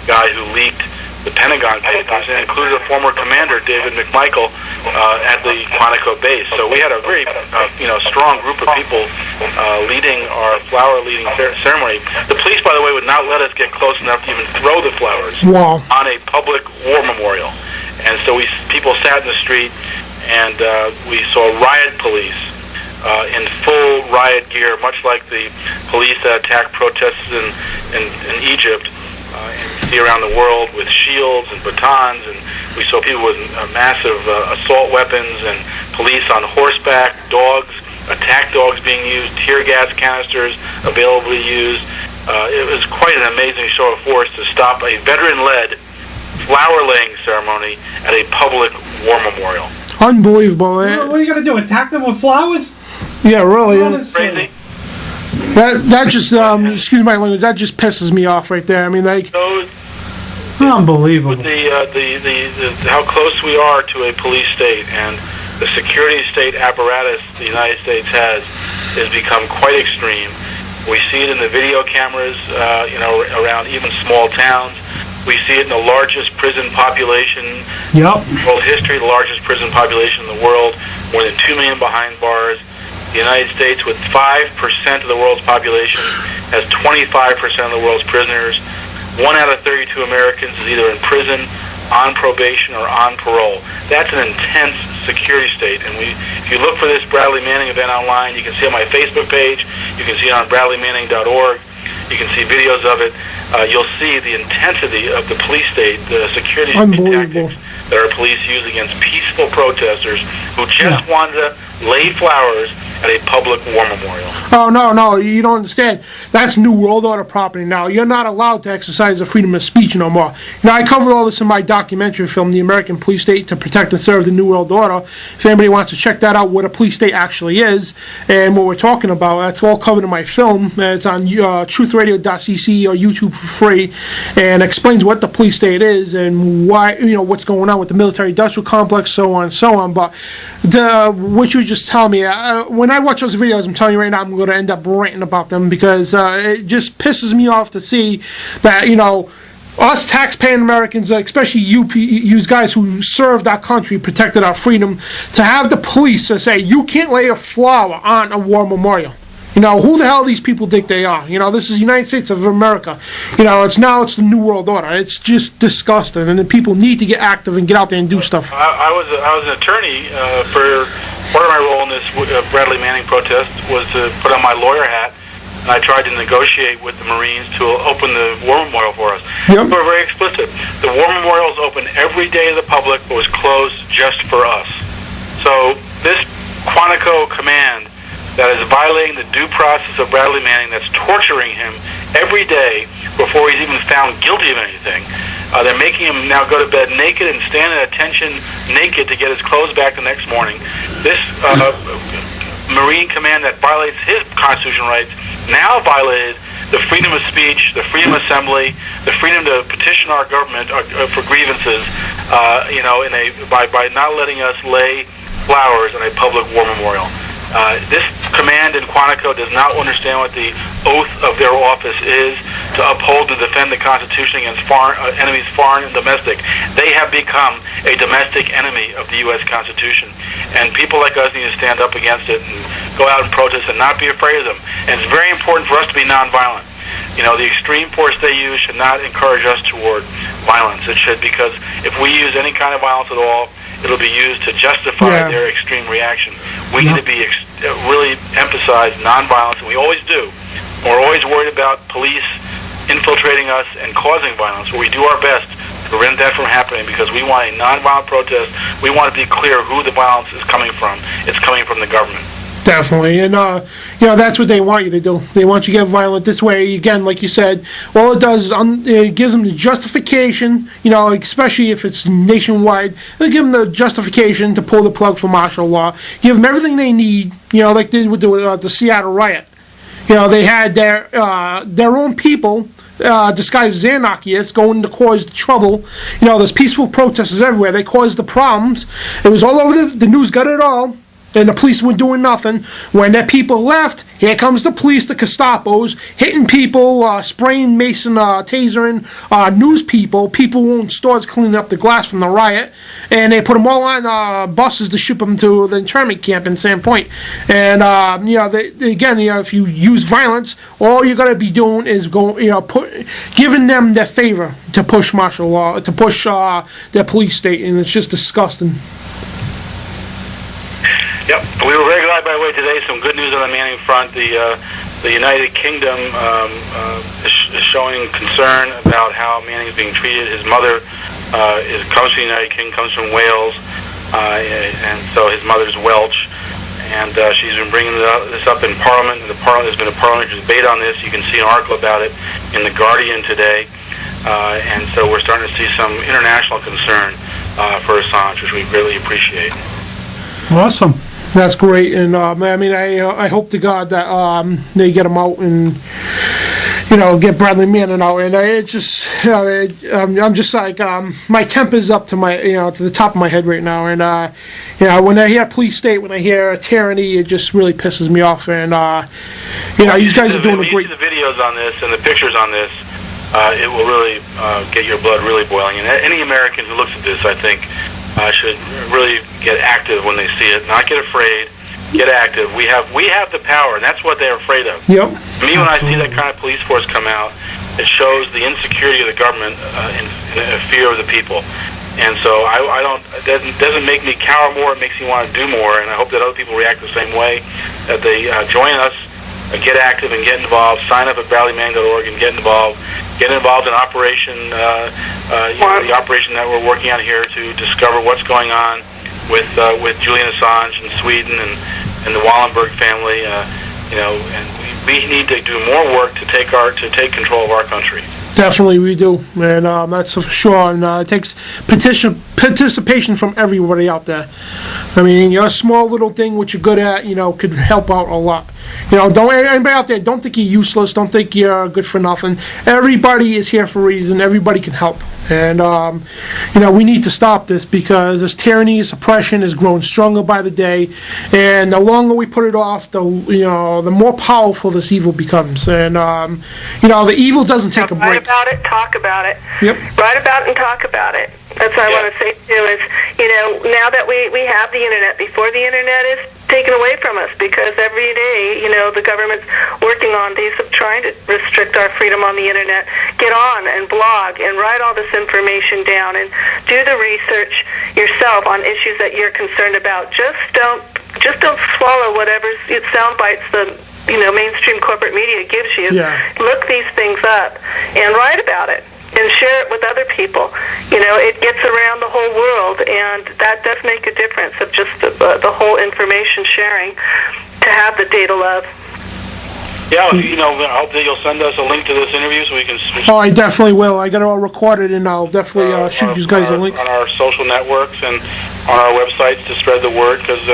guy who leaked the Pentagon Papers, and included a former commander, David McMichael, at the Quantico base. So we had a very, strong group of people leading our flower-leading ceremony. The police, by the way, would not let us get close enough to even throw the flowers on a public war memorial. And so people sat in the street, and we saw riot police in full riot gear, much like the police that attacked protesters in Egypt. And we see around the world with shields and batons, and we saw people with massive assault weapons, and police on horseback, dogs, attack dogs being used, tear gas canisters availably used. It was quite an amazing show of force to stop a veteran-led flower-laying ceremony at a public war memorial. Unbelievable. What are you going to do, attack them with flowers? Yeah, really. Crazy. That just, excuse my language, that just pisses me off right there. I mean, like... Unbelievable. With how close we are to a police state, and the security state apparatus the United States has become quite extreme. We see it in the video cameras, around even small towns. We see it in the largest prison population in world history, the largest prison population in the world, more than 2 million behind bars. The United States, with 5% of the world's population, has 25% of the world's prisoners. 1 out of 32 Americans is either in prison, on probation, or on parole. That's an intense security state. And if you look for this Bradley Manning event online, you can see it on my Facebook page. You can see it on bradleymanning.org. You can see videos of it. You'll see the intensity of the police state, the security tactics that our police use against peaceful protesters who just wanted to lay flowers at a public war memorial. Oh, no, you don't understand. That's New World Order property now. You're not allowed to exercise the freedom of speech no more. I covered all this in my documentary film, The American Police State to Protect and Serve the New World Order. If anybody wants to check that out, what a police state actually is and what we're talking about, that's all covered in my film. It's on truthradio.cc or YouTube for free, and explains what the police state is and why, what's going on with the military-industrial complex, so on and so on. But what you just tell me, when I watch those videos, I'm telling you right now, I'm going to end up ranting about them, because it just pisses me off to see that, us taxpaying Americans, especially you guys who served our country, protected our freedom, to have the police to say, you can't lay a flower on a war memorial. Who the hell these people think they are? This is the United States of America. It's the New World Order. It's just disgusting, and the people need to get active and get out there and do stuff. I was an attorney for part of my role in this Bradley Manning protest was to put on my lawyer hat, and I tried to negotiate with the Marines to open the war memorial for us. Yep. We were very explicit. The war memorial is open every day to the public, but was closed just for us. So this Quantico command that is violating the due process of Bradley Manning, that's torturing him every day before he's even found guilty of anything. They're making him now go to bed naked and stand at attention naked to get his clothes back the next morning. This Marine command that violates his constitutional rights now violated the freedom of speech, the freedom of assembly, the freedom to petition our government for grievances, by not letting us lay flowers in a public war memorial. This command in Quantico does not understand what the oath of their office is, to uphold and defend the Constitution against enemies foreign and domestic. They have become a domestic enemy of the U.S. Constitution. And people like us need to stand up against it and go out and protest and not be afraid of them. And it's very important for us to be nonviolent. The extreme force they use should not encourage us toward violence. It should, because if we use any kind of violence at all, it'll be used to justify their extreme reaction. We need to be really emphasize nonviolence, and we always do. We're always worried about police infiltrating us and causing violence, but we do our best to prevent that from happening, because we want a nonviolent protest. We want to be clear who the violence is coming from. It's coming from the government. Definitely, and that's what they want you to do. They want you to get violent this way. Again, like you said, all it does is it gives them the justification. Especially if it's nationwide, they give them the justification to pull the plug for martial law. Give them everything they need. Like they did with the Seattle riot. They had their own people disguised as anarchists going to cause the trouble. There's peaceful protesters everywhere. They caused the problems. It was all over the news. Got it all. and the police were doing nothing. When their people left, here comes the police, the Gestapos, hitting people, spraying Mason, tasering news people who own stores, cleaning up the glass from the riot, and they put them all on buses to ship them to the internment camp in Sandpoint. And if you use violence, all you're gonna be doing is giving them their favor to push martial law, to push their police state, and it's just disgusting. Yep, we were very glad, by the way, today. Some good news on the Manning front. The United Kingdom is showing concern about how Manning is being treated. His mother comes from the United Kingdom, comes from Wales, and so his mother's Welsh. And she's been bringing this up in Parliament. There's been a parliamentary debate on this. You can see an article about it in The Guardian today. And so we're starting to see some international concern for Assange, which we greatly appreciate. Awesome. That's great, and I hope to God that they get him out and get Bradley Manning out. And it's just, I'm just like my temper's up to to the top of my head right now. And when I hear police state, when I hear tyranny, it just really pisses me off. And these guys are doing a great. You see the videos on this and the pictures on this. It will really get your blood really boiling. And any American who looks at this, I think, should really get active when they see it. Not get afraid. Get active. We have the power, and that's what they're afraid of. Yep. Me, when I see that kind of police force come out, it shows the insecurity of the government in fear of the people. And so it doesn't make me cower more. It makes me want to do more. And I hope that other people react the same way. That they join us, get active, and get involved. Sign up at BradleyManning.org and get involved. Get involved in Operation, the operation that we're working on here to discover what's going on with Julian Assange in Sweden and the Wallenberg family. And we need to do more work to take control of our country. Definitely, we do, and that's for sure. And it takes participation from everybody out there. I mean, a small little thing which you're good at, could help out a lot. Don't anybody out there, don't think you're useless. Don't think you're good for nothing. Everybody is here for a reason. Everybody can help. And, we need to stop this because this tyranny, this oppression is growing stronger by the day. And the longer we put it off, the more powerful this evil becomes. And, the evil doesn't take a break. Write about it, talk about it. Yep. Write about it and talk about it. That's what I want to say, too, is, now that we have the Internet, before the Internet is taken away from us, because every day, the government's working on these of trying to restrict our freedom on the Internet. Get on and blog and write all this information down and do the research yourself on issues that you're concerned about. Just don't swallow whatever sound bites the mainstream corporate media gives you. Yeah. Look these things up and write about it. And share it with other people. It gets around the whole world, and that does make a difference of just the whole information sharing to have the data love. Yeah, I hope that you'll send us a link to this interview so we can... Oh, I definitely will. I got it all recorded, and I'll definitely shoot you guys a link. On our social networks and on our websites to spread the word, because,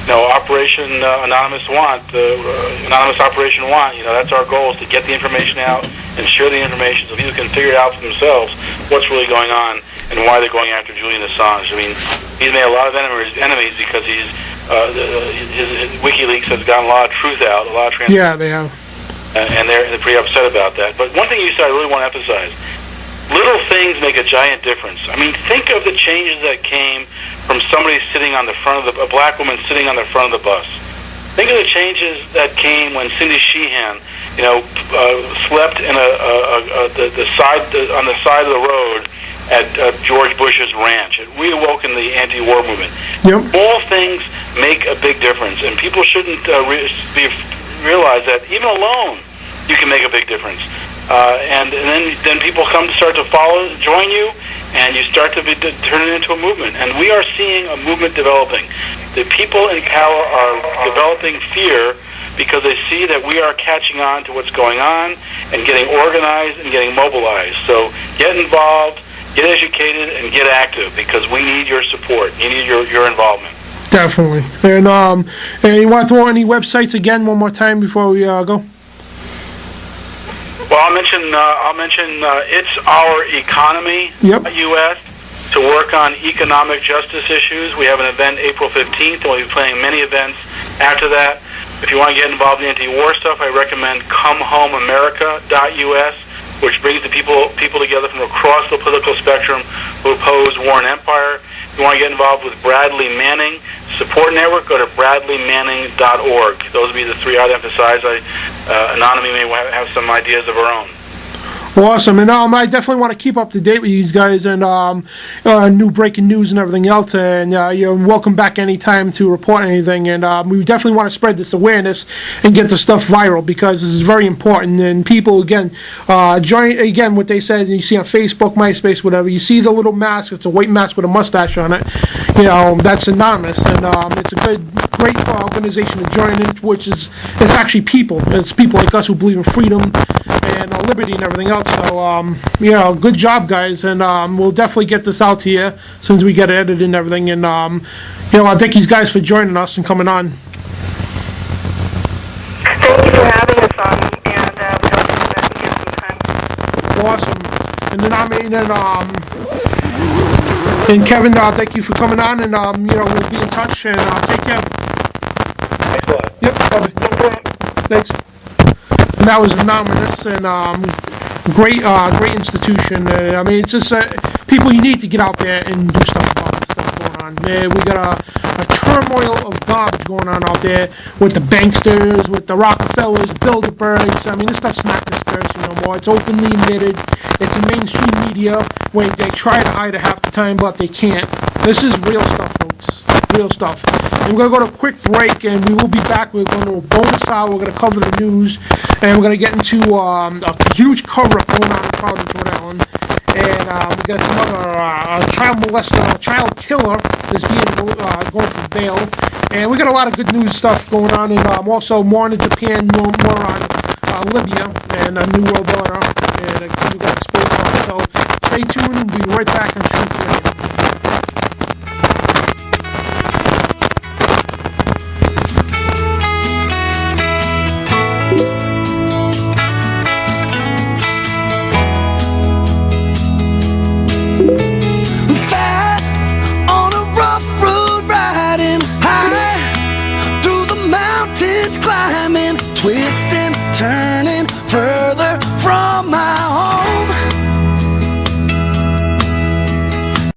Operation Anonymous Anonymous Operation Want, that's our goal, is to get the information out and share the information so people can figure it out for themselves what's really going on and why they're going after Julian Assange. I mean, he's made a lot of enemies because his WikiLeaks has gotten a lot of truth out, a lot of transparency. Yeah, they have. And they're pretty upset about that. But one thing you said I really want to emphasize, little things make a giant difference. I mean, think of the changes that came from somebody sitting on the front of a black woman sitting on the front of the bus. Think of the changes that came when Cindy Sheehan, slept in on the side of the road at George Bush's ranch. It reawoken the anti-war movement. Yep. All things make a big difference, and people shouldn't realize that even alone you can make a big difference. And then people start to join you, and you start to turn it into a movement. And we are seeing a movement developing. The people in power are developing fear because they see that we are catching on to what's going on and getting organized and getting mobilized. So get involved, get educated, and get active, because we need your support. We need your involvement. Definitely. And you want to throw any websites again one more time before we go? Well, I'll mention It's Our Economy, Yep. U.S. to work on economic justice issues. We have an event April 15th, and we'll be planning many events after that. If you want to get involved in anti-war stuff, I recommend ComeHomeAmerica.us, which brings the people together from across the political spectrum who oppose war and empire. If you want to get involved with Bradley Manning Support Network, go to bradleymanning.org. Those would be the three I'd emphasize. Anonymity may have some ideas of her own. Awesome, and I definitely want to keep up to date with these guys and new breaking news and everything else. And you're welcome back anytime to report anything. And we definitely want to spread this awareness and get the stuff viral because this is very important. And people again join again what they said. You see on Facebook, MySpace, whatever. You see the little mask. It's a white mask with a mustache on it. You know that's anonymous, and it's a great organization to join in, which is it's actually people. It's people like us who believe in freedom and liberty and everything else. So, you know, good job, guys, and we'll definitely get this out to you as soon as we get it edited and everything. And, you know, I thank you guys for joining us and coming on. Thank you for having us on, and we hope to come back and get some time. Awesome. And then and Kevin, thank you for coming on, and, you know, we'll be in touch, and take care. Thanks a lot. Yep. Thanks. And that was Anonymous, and great institution. I mean, it's just people you need to get out there and do stuff about this stuff going on. Man, we got a turmoil of garbage going on out there with the banksters, with the Rockefellers, Bilderbergs. I mean, this stuff's not conspiracy no more. It's openly admitted. It's in mainstream media where they try to hide it half the time, but they can't. This is real stuff, folks. Real stuff. And we're going to go to a quick break, and we will be back. We're going to a bonus hour. We're going to cover the news, and we're going to get into a huge cover-up going on in Providence, Rhode Island. And we got some other child molester, child killer is going for bail. And we got a lot of good news stuff going on, and also more into Japan, more on Libya and New World Order, and we got exposed on. So stay tuned. We'll be right back on Truth Radio. Twisting, turning.